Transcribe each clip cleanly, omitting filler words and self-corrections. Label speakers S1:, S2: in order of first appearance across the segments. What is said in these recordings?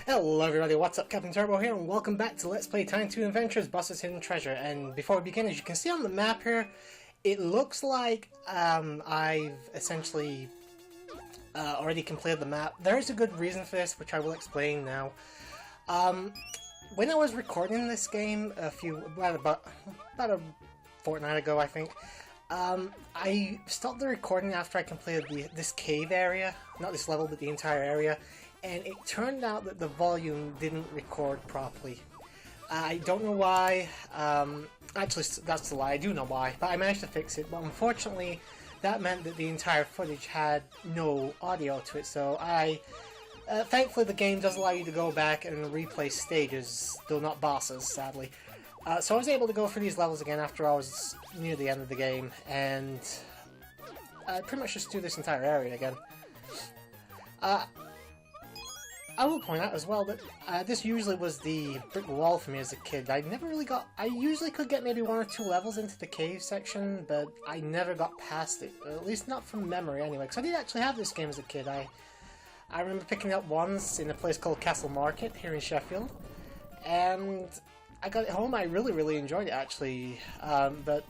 S1: Hello everybody, what's up? CaptainTurbo here, and welcome back to Let's Play Toon Adventures Buster's Hidden Treasure. And before we begin, as you can see on the map here, it looks like I've essentially already completed the map. There is a good reason for this, which I will explain now. When I was recording this game about a fortnight ago, I think, I stopped the recording after I completed this cave area, not this level, but the entire area. And it turned out that the volume didn't record properly. I don't know why. Actually, that's a lie. I do know why, but I managed to fix it. But unfortunately, that meant that the entire footage had no audio to it. So thankfully, the game does allow you to go back and replay stages, though not bosses, sadly. So I was able to go through these levels again after I was near the end of the game, and pretty much just do this entire area again. I will point out as well that this usually was the brick wall for me as a kid. I usually could get maybe 1 or 2 levels into the cave section, but I never got past it, at least not from memory anyway, because I did actually have this game as a kid. I remember picking it up once in a place called Castle Market here in Sheffield, and I got it home. I really enjoyed it actually, but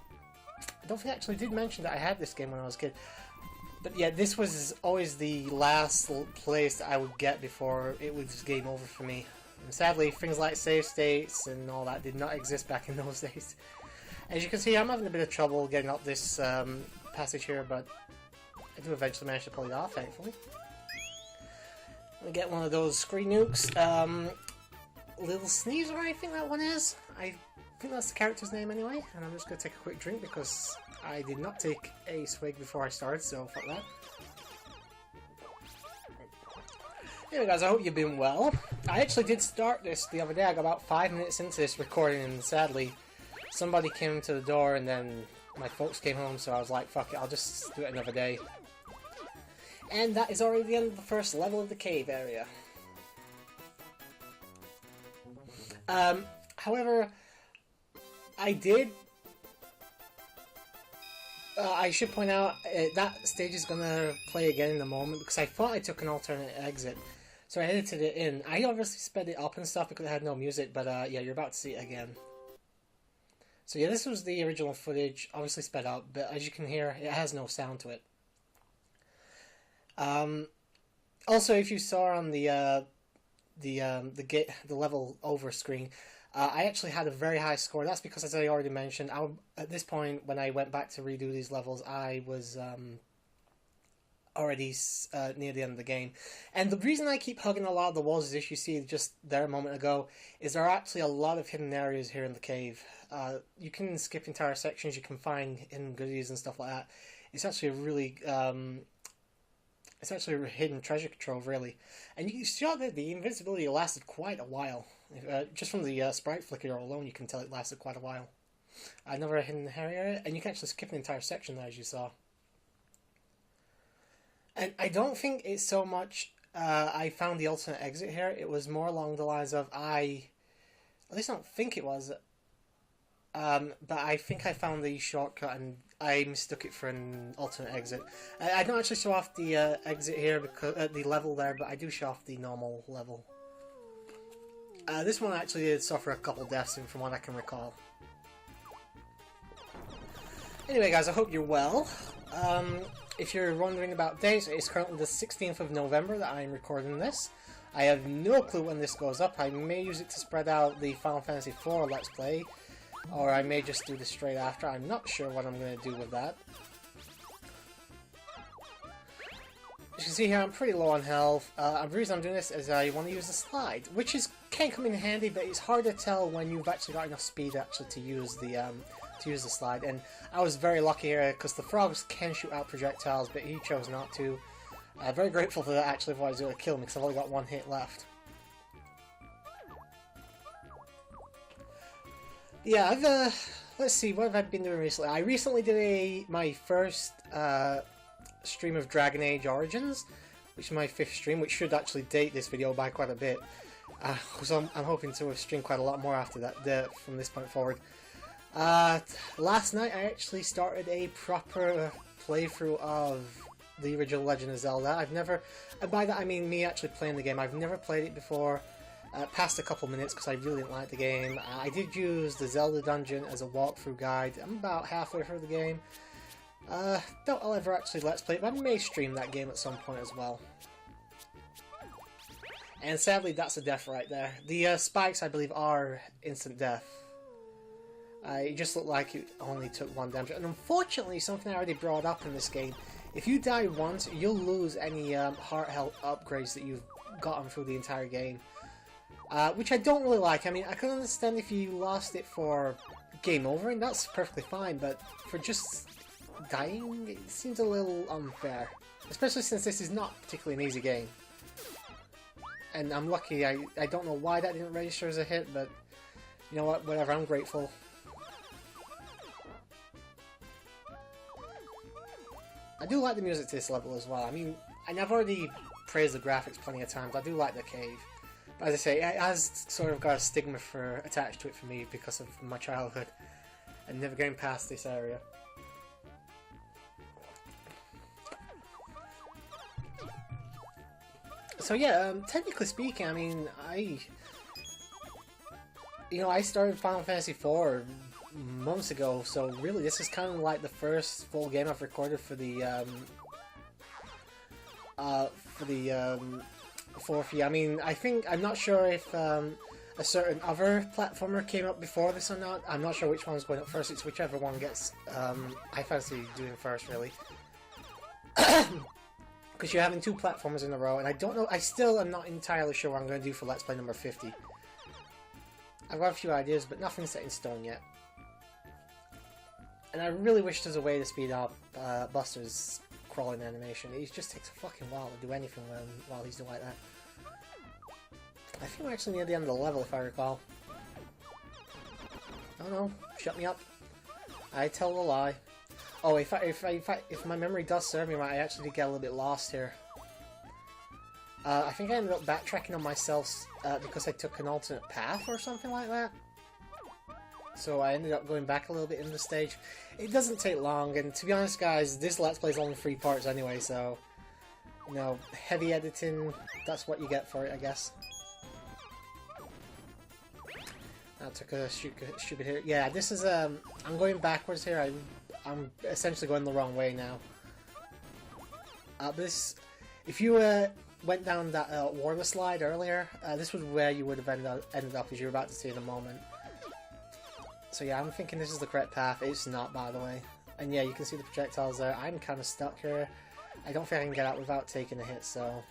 S1: I don't think I actually did mention that I had this game when I was a kid. But yeah, this was always the last place I would get before it was game over for me. And sadly, things like save states and all that did not exist back in those days. As you can see, I'm having a bit of trouble getting up this passage here, but I do eventually manage to pull it off, thankfully. Let me get one of those screen nukes. Little Sneezer, I think that one is. I think that's the character's name anyway, and I'm just going to take a quick drink because I did not take a swig before I started, so fuck that. Anyway guys, I hope you've been well. I actually did start this the other day. I got about 5 minutes into this recording, and sadly somebody came to the door and then my folks came home, so I was like, fuck it, I'll just do it another day. And that is already the end of the first level of the cave area. However, I should point out that stage is gonna play again in a moment because I thought I took an alternate exit, so I edited it in. I obviously sped it up and stuff because it had no music, but yeah, you're about to see it again. So yeah, this was the original footage, obviously sped up, but as you can hear, it has no sound to it. Also, if you saw on the level over screen, I actually had a very high score. That's because, as I already mentioned, at this point, when I went back to redo these levels, I was already near the end of the game. And the reason I keep hugging a lot of the walls, as you see just there a moment ago, is there are actually a lot of hidden areas here in the cave. You can skip entire sections, you can find hidden goodies and stuff like that. It's actually a really... it's actually a hidden treasure trove, really. And you saw that the invisibility lasted quite a while. Just from the sprite flicker alone, you can tell it lasted quite a while. Another hidden area, and you can actually skip an entire section there, as you saw. And I don't think it's so much I found the alternate exit here. It was more along the lines of at least I don't think it was. But I think I found the shortcut and I mistook it for an alternate exit. I don't actually show off the exit here because the level there, but I do show off the normal level. This one actually did suffer a couple deaths from what I can recall. Anyway guys, I hope you're well. If you're wondering about dates, it's currently the 16th of November that I'm recording this. I have no clue when this goes up. I may use it to spread out the Final Fantasy IV Let's Play, or I may just do this straight after. I'm not sure what I'm going to do with that. As you can see here, I'm pretty low on health. The reason I'm doing this is I want to use the slide, which can come in handy, but it's hard to tell when you've actually got enough speed actually to use the slide. And I was very lucky here because the frogs can shoot out projectiles, but he chose not to. Very grateful for that actually, otherwise it would have killed me because I've only got 1 hit left. Yeah, let's see, what have I been doing recently? I recently did my first stream of Dragon Age Origins, which is my 5th stream, which should actually date this video by quite a bit. Because I'm hoping to stream quite a lot more after that, from this point forward. Last night I actually started a proper playthrough of the original Legend of Zelda. I've never, and by that I mean me actually playing the game. I've never played it before. Past a couple minutes because I really didn't like the game. I did use the Zelda dungeon as a walkthrough guide. I'm about halfway through the game. Doubt I'll ever actually Let's Play it, but I may stream that game at some point as well. And sadly, that's a death right there. The spikes, I believe, are instant death. It just looked like it only took 1 damage. And unfortunately, something I already brought up in this game, if you die once, you'll lose any heart health upgrades that you've gotten through the entire game. Which I don't really like. I mean, I can understand if you lost it for game over, and that's perfectly fine, but for just dying, it seems a little unfair. Especially since this is not particularly an easy game. And I'm lucky, I don't know why that didn't register as a hit, but you know what, whatever, I'm grateful. I do like the music to this level as well. I mean, and I've already praised the graphics plenty of times. I do like the cave. But as I say, it has sort of got a stigma attached to it for me because of my childhood and never getting past this area. So yeah, technically speaking, I mean, I started Final Fantasy IV months ago, so really this is kind of like the first full game I've recorded for the fourth year. I mean, I'm not sure if a certain other platformer came up before this or not. I'm not sure which one's going up first. It's whichever one gets. I fancy doing first, really. Because you're having 2 platformers in a row, and I don't know, I still am not entirely sure what I'm going to do for Let's Play number 50. I've got a few ideas, but nothing's set in stone yet. And I really wish there's a way to speed up Buster's crawling animation. It just takes a fucking while to do anything while he's doing like that. I think we're actually near the end of the level, if I recall. Oh no, shut me up. I tell a lie. Oh, if my memory does serve me right, I actually did get a little bit lost here. I think I ended up backtracking on myself because I took an alternate path or something like that. So I ended up going back a little bit in the stage. It doesn't take long, and to be honest guys, this Let's Play is only 3 parts anyway, so... You know, heavy editing, that's what you get for it, I guess. That took a stupid hit. Yeah, this is, I'm going backwards here. I'm essentially going the wrong way now. If you went down that water slide earlier, this was where you would have ended up, as you're about to see in a moment. So yeah, I'm thinking this is the correct path. It's not, by the way. And yeah, you can see the projectiles there. I'm kind of stuck here. I don't think I can get out without taking a hit, so...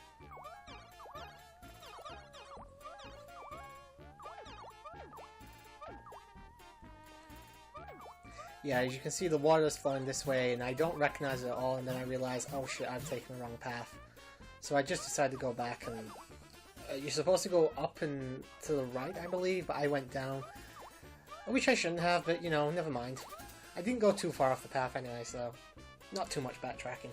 S1: Yeah, as you can see, the water is flowing this way, and I don't recognize it at all, and then I realize, oh shit, I've taken the wrong path. So I just decided to go back, and you're supposed to go up and to the right, I believe, but I went down. Which I shouldn't have, but, you know, never mind. I didn't go too far off the path anyway, so not too much backtracking.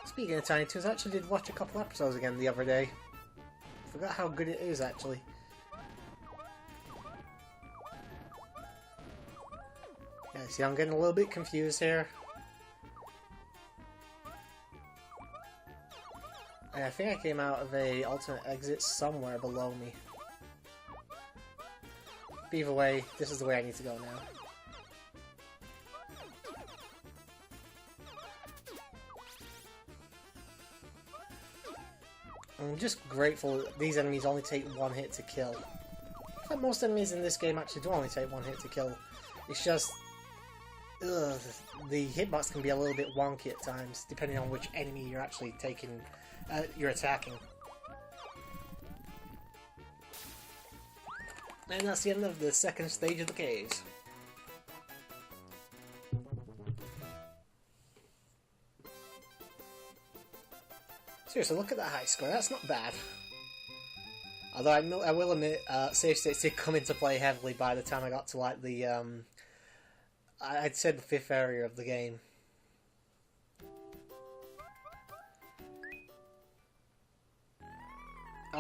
S1: Speaking of Tiny Toons, I actually did watch a couple episodes again the other day. Forgot how good it is, actually. Yeah, see, I'm getting a little bit confused here. And I think I came out of a alternate exit somewhere below me. But either way, this is the way I need to go now. I'm just grateful that these enemies only take 1 hit to kill. In fact, most enemies in this game actually do only take 1 hit to kill. It's just... Ugh, the hitbox can be a little bit wonky at times, depending on which enemy you're actually taking... you're attacking. And that's the end of the second stage of the caves. Seriously, look at that high score, that's not bad. Although I will admit, save states did come into play heavily by the time I got to like the, I'd say the 5th area of the game.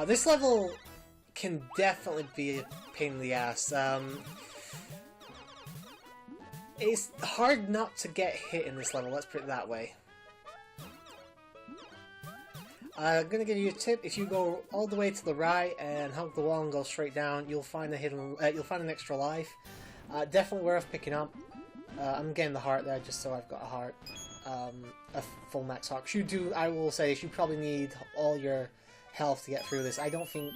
S1: This level can definitely be a pain in the ass. It's hard not to get hit in this level, let's put it that way. I'm gonna give you a tip. If you go all the way to the right and hug the wall and go straight down, you'll find a you'll find an extra life. Definitely worth picking up. I'm getting the heart there just so I've got a heart, a full max heart. I will say, you probably need all your health to get through this. I don't think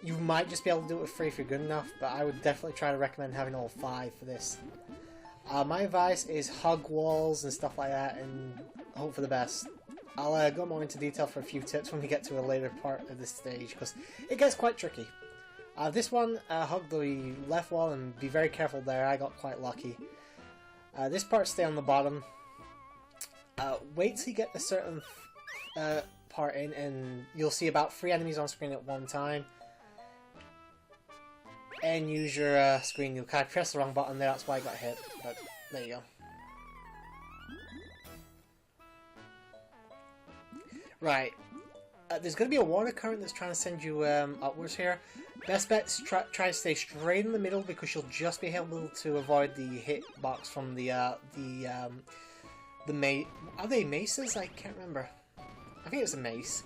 S1: you might just be able to do it with 3 if you're good enough, but I would definitely try to recommend having all 5 for this. My advice is hug walls and stuff like that and hope for the best. I'll go more into detail for a few tips when we get to a later part of this stage, because it gets quite tricky. This one, hug the left wall and be very careful there. I got quite lucky. This part, stay on the bottom. Wait till you get a certain part in, and you'll see about 3 enemies on screen at one time. And use your screen nuke. I pressed the wrong button there, that's why I got hit. But there you go. Right. There's going to be a water current that's trying to send you upwards here. Best bet is try to stay straight in the middle, because you'll just be able to avoid the hitbox from the mace. Are they maces? I can't remember. I think it's a mace.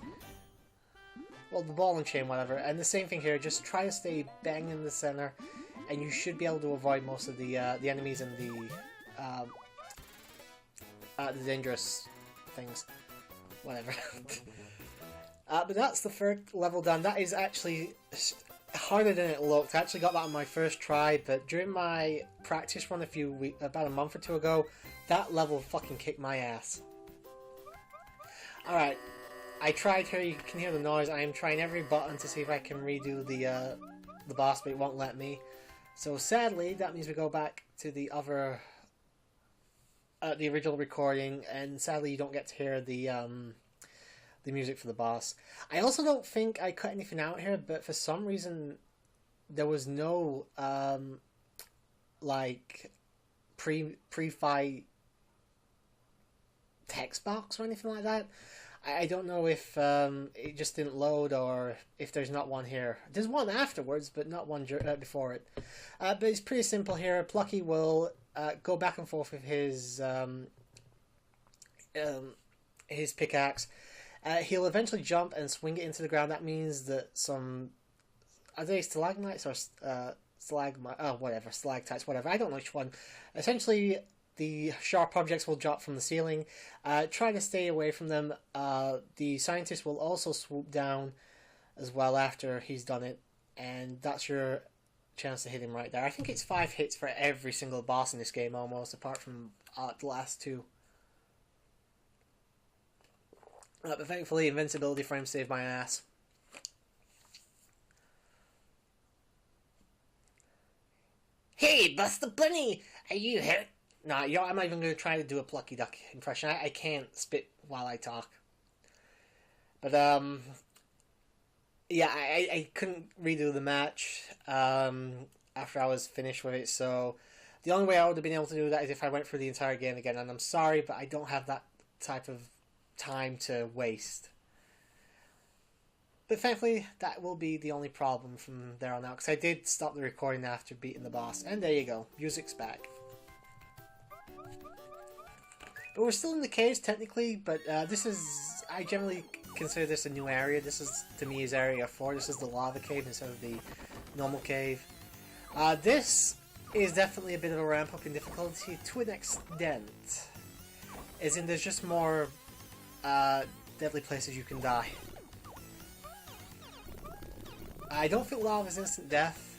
S1: Well, the ball and chain, whatever. And the same thing here. Just try to stay bang in the center, and you should be able to avoid most of the enemies and the dangerous things. Whatever. But that's the 3rd level done. That is actually harder than it looked. I actually got that on my first try, but during my practice run about a month or 2 ago, that level fucking kicked my ass. Alright, I tried here, you can hear the noise. I am trying every button to see if I can redo the boss, but it won't let me. So sadly, that means we go back to the original recording, and sadly you don't get to hear the music for the boss. I also don't think I cut anything out here, but for some reason there was no like pre-fight text box or anything like that. I don't know if it just didn't load, or if there's not one here. There's one afterwards, but not one before it. But it's pretty simple here. Plucky will go back and forth with his pickaxe. He'll eventually jump and swing it into the ground. That means that some... Are they stalagmites or stalactites, whatever. I don't know which one. Essentially, the sharp objects will drop from the ceiling. Try to stay away from them. The scientist will also swoop down as well after he's done it. And that's your chance to hit him right there. I think it's 5 hits for every single boss in this game almost, apart from the last 2. But thankfully, invincibility frame saved my ass. Hey, Buster Bunny! Are you hurt? Nah, I'm not even going to try to do a Plucky Duck impression. I can't spit while I talk. But, yeah, I couldn't redo the match after I was finished with it, so the only way I would have been able to do that is if I went through the entire game again, and I'm sorry, but I don't have that type of time to waste. But thankfully, that will be the only problem from there on out, because I did stop the recording after beating the boss, and there you go, music's back. But we're still in the caves, technically, but this is... I generally consider this a new area. This is, to me, is Area 4. This is the lava cave instead of the normal cave. This is definitely a bit of a ramp up in difficulty to an extent. As in, there's just more deadly places you can die. I don't think lava is instant death,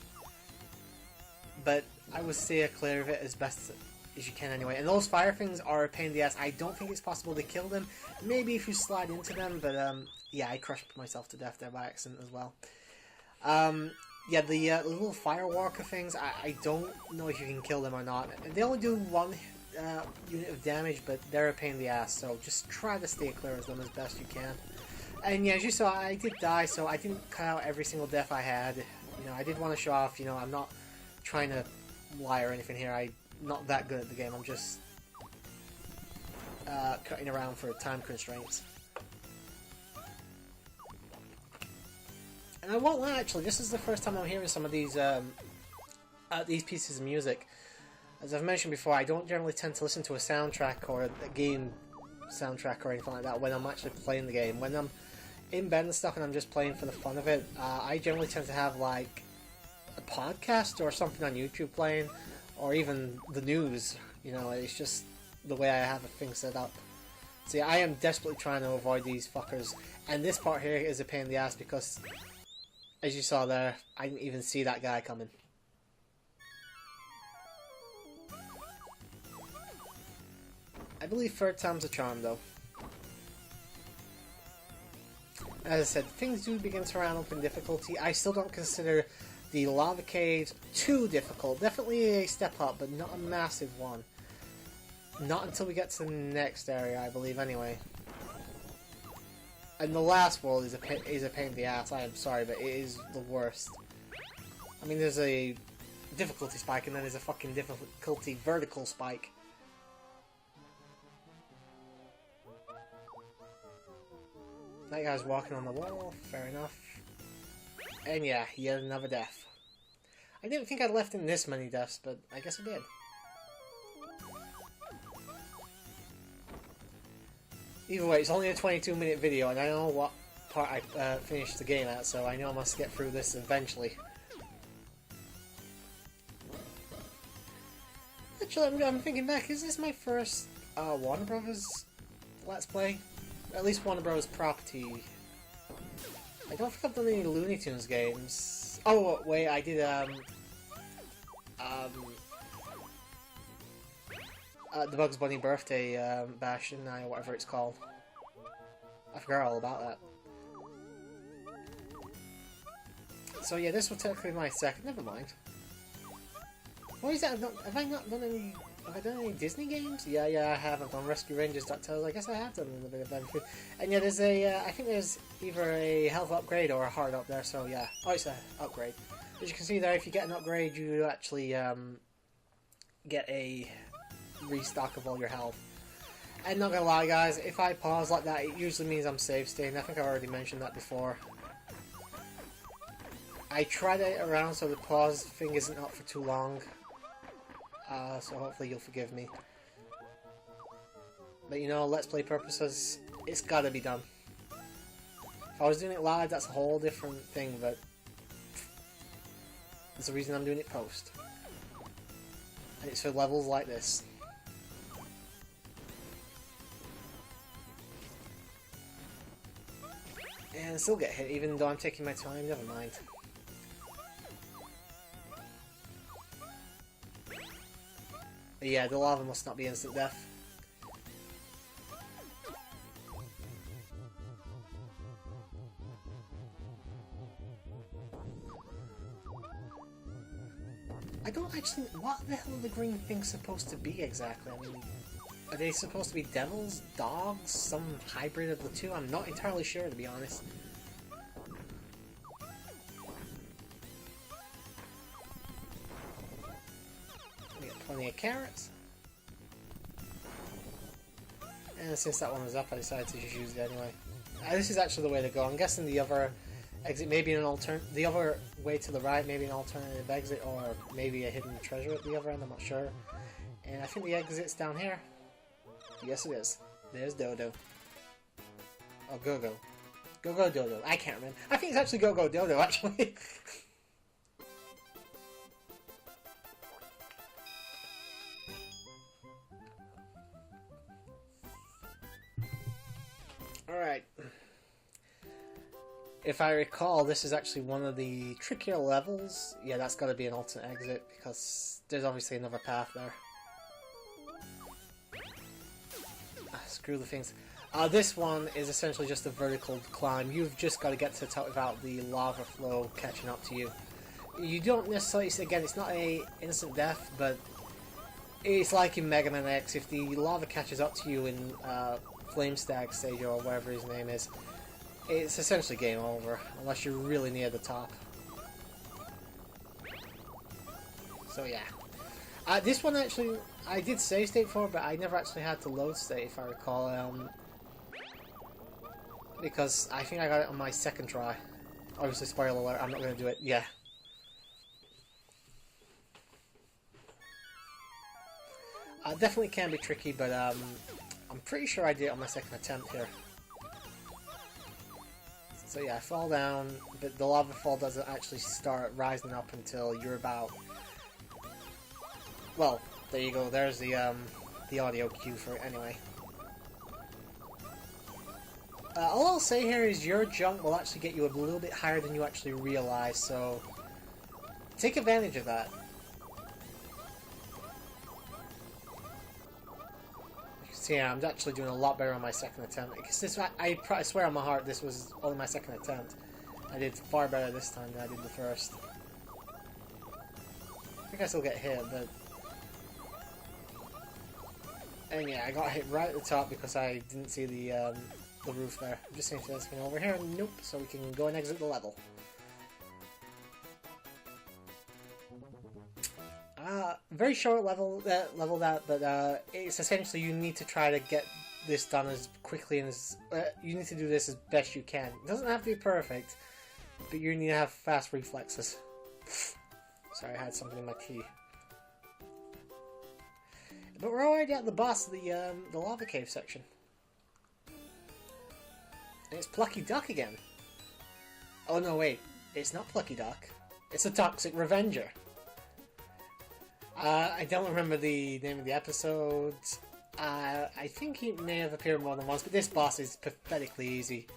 S1: but I would steer clear of it as best as you can anyway. And those fire things are a pain in the ass. I don't think it's possible to kill them. Maybe if you slide into them, but yeah, I crushed myself to death there by accident as well. Yeah, the little firewalker things, I don't know if you can kill them or not. They only do 1 unit of damage, but they're a pain in the ass, so just try to stay clear of them as best you can. And yeah, as you saw, I did die, so I didn't cut out every single death I had. You know, I did want to show off, you know, I'm not trying to lie or anything here. I'm not that good at the game, I'm just cutting around for time constraints. And I won't lie, actually, this is the first time I'm hearing some of these pieces of music. As I've mentioned before, I don't generally tend to listen to a soundtrack or a game soundtrack or anything like that when I'm actually playing the game. When I'm in bed and stuff and I'm just playing for the fun of it, I generally tend to have like a podcast or something on YouTube playing, or even the news. You know, it's just the way I have things set up. See, I am desperately trying to avoid these fuckers, and this part here is a pain in the ass because, as you saw there, I didn't even see that guy coming. I believe third time's a charm, though. As I said, things do begin to round up in difficulty. I still don't consider the lava cave too difficult. Definitely a step up, but not a massive one. Not until we get to the next area, I believe, anyway. And the last world is a pain in the ass. I am sorry, but it is the worst. I mean, there's a difficulty spike, and then there's a fucking difficulty vertical spike. That guy's walking on the wall, fair enough. And yeah, yet another death. I didn't think I'd left in this many deaths, but I guess I did. Either way, it's only a 22-minute video, and I don't know what part I finished the game at, so I know I must get through this eventually. Actually, I'm thinking back, is this my first Warner Brothers Let's Play? At least Warner Bros. Property. I don't think I've done any Looney Tunes games. Oh, wait, I did, the Bugs Bunny birthday, bash, and whatever it's called. I forgot all about that. So yeah, this was technically my second, never mind. What is that? Have I done any Disney games? Yeah, I have. I've done Rescue Rangers, DuckTales. I guess I have done a little bit of everything. And yeah, there's I think there's either a health upgrade or a heart up there, so yeah. Oh, it's an upgrade. As you can see there, if you get an upgrade, you actually, get a restock of all your health. And not gonna lie, guys, if I pause like that, it usually means I'm save stating. I think I've already mentioned that before. I tried it around so the pause thing isn't up for too long. So hopefully you'll forgive me. But you know, Let's Play purposes, it's gotta be done. If I was doing it live, that's a whole different thing, but there's a reason I'm doing it post. And it's for levels like this. And still get hit, even though I'm taking my time, never mind. But yeah, the lava must not be instant death. I don't actually... What the hell are the green things supposed to be exactly? I mean, are they supposed to be devils, dogs, some hybrid of the two? I'm not entirely sure, to be honest. We got plenty of carrots. And since that one was up, I decided to just use it anyway. This is actually the way to go. I'm guessing the other exit may be the other way to the right, maybe an alternative exit, or maybe a hidden treasure at the other end, I'm not sure. And I think the exit's down here. Yes, it is. There's Dodo. Oh, Go-Go. Go-Go Dodo. I can't remember. I think it's actually Go-Go Dodo, actually. Alright. If I recall, this is actually one of the trickier levels. Yeah, that's got to be an alternate exit, because there's obviously another path there. Screw the things. This one is essentially just a vertical climb. You've just got to get to the top without the lava flow catching up to you. You don't necessarily, again, it's not a instant death, but it's like in Mega Man X. If the lava catches up to you in Flame Stag stage or whatever his name is, it's essentially game over, unless you're really near the top. So yeah. This one actually, I did save state for, but I never actually had to load state, if I recall, because I think I got it on my second try. Obviously, spoiler alert, I'm not going to do it. Yeah. Definitely can be tricky, but I'm pretty sure I did it on my second attempt here. So yeah, I fall down, but the lava fall doesn't actually start rising up until you're about... Well, there you go, there's the audio cue for it anyway. All I'll say here is your jump will actually get you a little bit higher than you actually realize, so take advantage of that. So yeah, I'm actually doing a lot better on my second attempt. Because this, I swear on my heart, this was only my second attempt. I did far better this time than I did the first. I think I still get hit, but... And yeah, I got hit right at the top because I didn't see the roof there. I'm just saying this thing over here. Nope, so we can go and exit the level. Very short level that, but it's essentially you need to try to get this done as quickly and as you need to do this as best you can. It doesn't have to be perfect, but you need to have fast reflexes. Sorry, I had something in my tea. But we're already at the boss of the lava cave section. And it's Plucky Duck again. Oh no, wait, it's not Plucky Duck. It's a Toxic Revenger. I don't remember the name of the episode. I think he may have appeared more than once, but this boss is pathetically easy.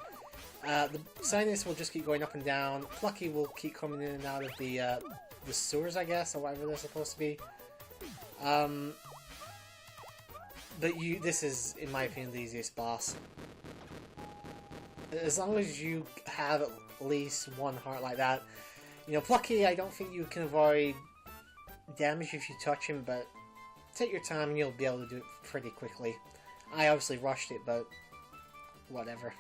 S1: The Sinus will just keep going up and down. Plucky will keep coming in and out of the sewers, I guess, or whatever they're supposed to be. But this is, in my opinion, the easiest boss. As long as you have at least one heart like that. You know, Plucky, I don't think you can avoid damage if you touch him, but take your time and you'll be able to do it pretty quickly. I obviously rushed it, but whatever.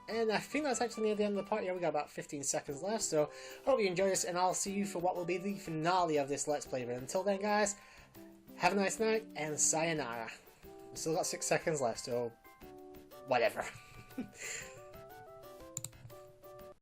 S1: And I think that's actually near the end of the part. Yeah, we got about 15 seconds left, so hope you enjoy this, and I'll see you for what will be the finale of this Let's Play. But until then, guys, have a nice night, and sayonara. Still got 6 seconds left, so whatever.